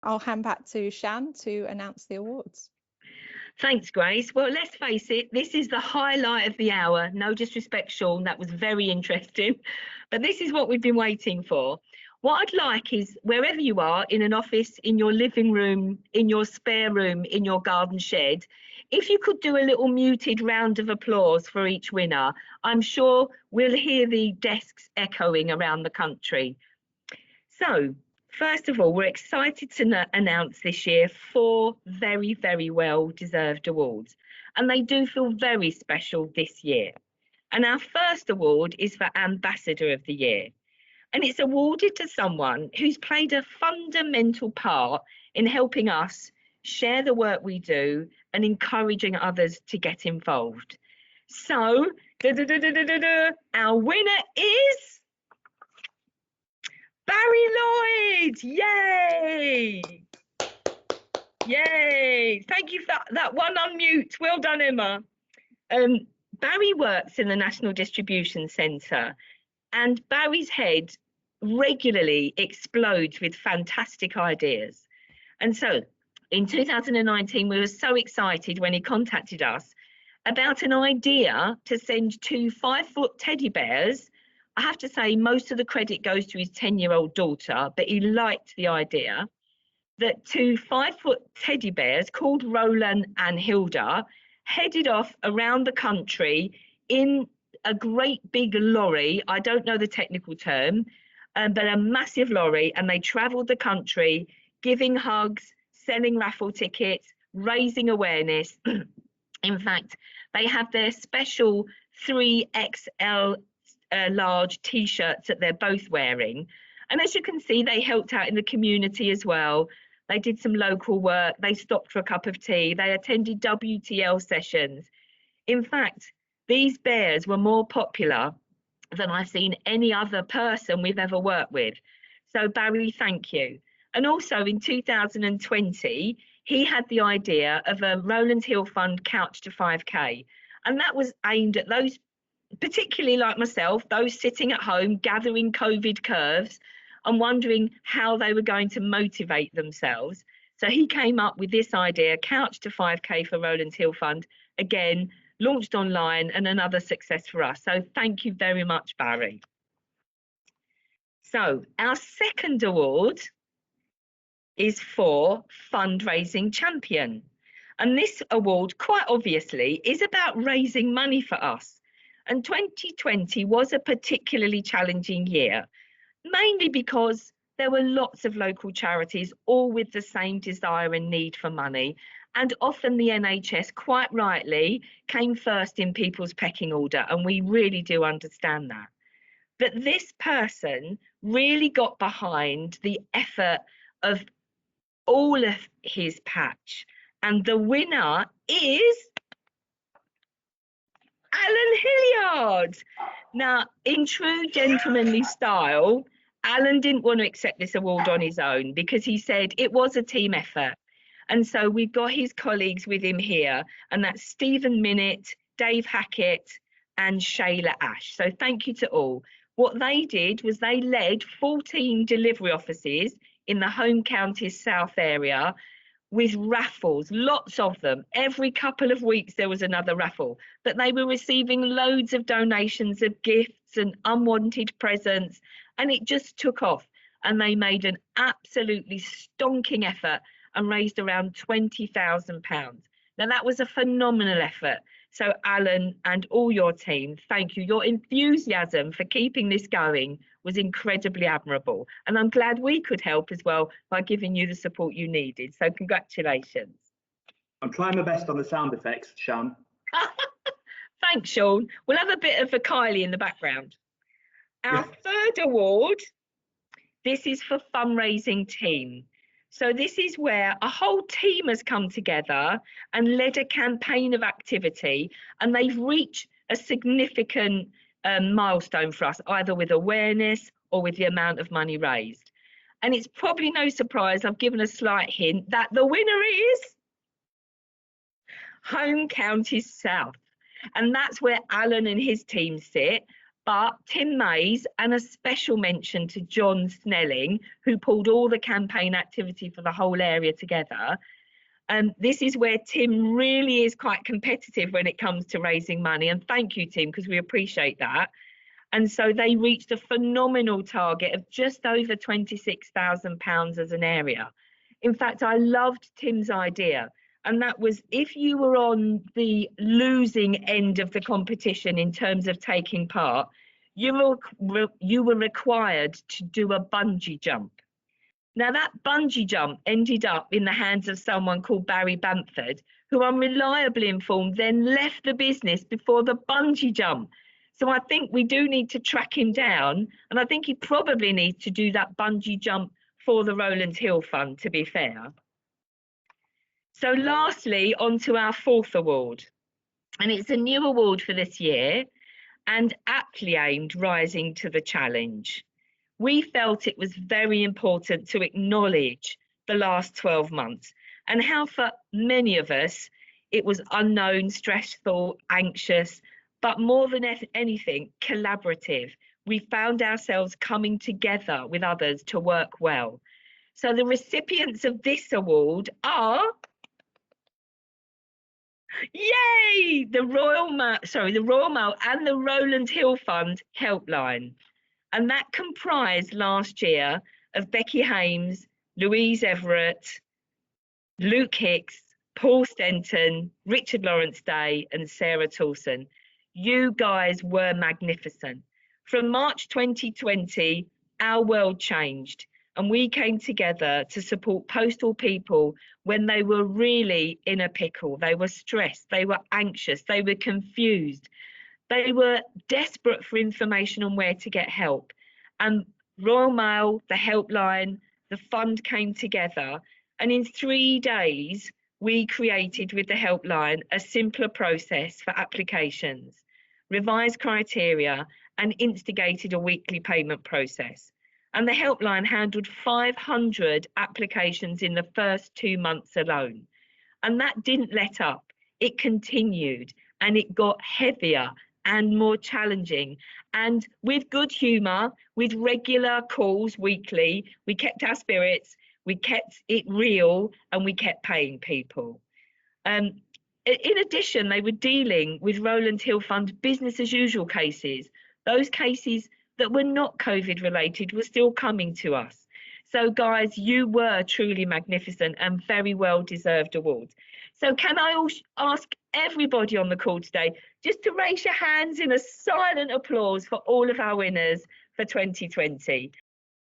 I'll hand back to Shan to announce the awards. Thanks, Grace. Well, let's face it, this is the highlight of the hour. No disrespect, Sean, that was very interesting, but this is what we've been waiting for. What I'd like is, wherever you are, in an office, in your living room, in your spare room, in your garden shed, if you could do a little muted round of applause for each winner, I'm sure we'll hear the desks echoing around the country. So, first of all, we're excited to announce this year 4 very, very well-deserved awards, and they do feel very special this year. And our first award is for Ambassador of the Year, and it's awarded to someone who's played a fundamental part in helping us share the work we do and encouraging others to get involved. So, our winner is Barry Lloyd. Yay! Yay! Thank you for that one on mute. Well done, Emma. Barry works in the National Distribution Centre, and Barry's head regularly explodes with fantastic ideas. And so in 2019, we were so excited when he contacted us about an idea to send 2 5-foot teddy bears. I have to say, most of the credit goes to his 10-year-old daughter, but he liked the idea that 2 5-foot teddy bears called Rowland and Hilda headed off around the country in a great big lorry. I don't know the technical term, but a massive lorry, and they travelled the country giving hugs, selling raffle tickets, raising awareness. In fact, they have their special 3XL large t-shirts that they're both wearing. And as you can see, they helped out in the community as well. They did some local work. They stopped for a cup of tea. They attended WTL sessions. In fact, these bears were more popular than I've seen any other person we've ever worked with. So Barry, thank you. And also in 2020, he had the idea of a Rowland Hill Fund Couch to 5K. And that was aimed at those, particularly like myself, those sitting at home gathering COVID curves and wondering how they were going to motivate themselves. So he came up with this idea, Couch to 5K for Rowland Hill Fund, again, launched online, and another success for us. So thank you very much, Barry. So our second award is for Fundraising Champion. And this award, quite obviously, is about raising money for us. And 2020 was a particularly challenging year, mainly because there were lots of local charities, all with the same desire and need for money. And often the NHS, quite rightly, came first in people's pecking order, and we really do understand that. But this person really got behind the effort of all of his patch, and the winner is Alan Hilliard. Now, in true gentlemanly style, Alan didn't want to accept this award on his own because he said it was a team effort. And so we've got his colleagues with him here, and that's Stephen Minnett, Dave Hackett, and Shayla Ash. So thank you to all. What they did was they led 14 delivery offices in the home counties south area with raffles, lots of them. Every couple of weeks there was another raffle, but they were receiving loads of donations of gifts and unwanted presents, and it just took off. And they made an absolutely stonking effort and raised around £20,000. Now that was a phenomenal effort. So Alan and all your team, thank you. Your enthusiasm for keeping this going was incredibly admirable. And I'm glad we could help as well by giving you the support you needed. So congratulations. I'm trying my best on the sound effects, Shan. Thanks, Sean. We'll have a bit of a Kylie in the background. Our third award, this is for fundraising team. So this is where a whole team has come together and led a campaign of activity, and they've reached a significant milestone for us, either with awareness or with the amount of money raised. And it's probably no surprise, I've given a slight hint, that the winner is Home Counties South. And that's where Alan and his team sit. But Tim Mays, and a special mention to John Snelling, who pulled all the campaign activity for the whole area together. This is where Tim really is quite competitive when it comes to raising money. And thank you, Tim, because we appreciate that. And so they reached a phenomenal target of just over £26,000 as an area. In fact, I loved Tim's idea. And that was, if you were on the losing end of the competition in terms of taking part, you were required to do a bungee jump. Now, that bungee jump ended up in the hands of someone called Barry Bamford, who I'm reliably informed then left the business before the bungee jump. So I think we do need to track him down, and I think he probably needs to do that bungee jump for the Rowland Hill Fund, to be fair. So lastly, on to our fourth award, and it's a new award for this year and aptly aimed rising to the challenge. We felt it was very important to acknowledge the last 12 months and how for many of us it was unknown, stressful, anxious, but more than anything, collaborative. We found ourselves coming together with others to work well. So the recipients of this award are, yay, the Royal Mail and the Rowland Hill Fund Helpline. And that comprised last year of Becky Hames, Louise Everett, Luke Hicks, Paul Stenton, Richard Lawrence Day, and Sarah Tolson. You guys were magnificent. From March 2020, our world changed, and we came together to support postal people when they were really in a pickle. They were stressed, they were anxious, they were confused. They were desperate for information on where to get help. And Royal Mail, the helpline, the fund came together. And in 3 days, we created with the helpline a simpler process for applications, revised criteria, and instigated a weekly payment process. And the helpline handled 500 applications in the first 2 months alone. And that didn't let up. It continued, and it got heavier and more challenging. And with good humour, with regular calls weekly, we kept our spirits, we kept it real, and we kept paying people. In addition, they were dealing with Rowland Hill Fund business as usual cases. Those cases that were not COVID related were still coming to us. So guys, you were truly magnificent and very well deserved awards. So can I ask everybody on the call today just to raise your hands in a silent applause for all of our winners for 2020.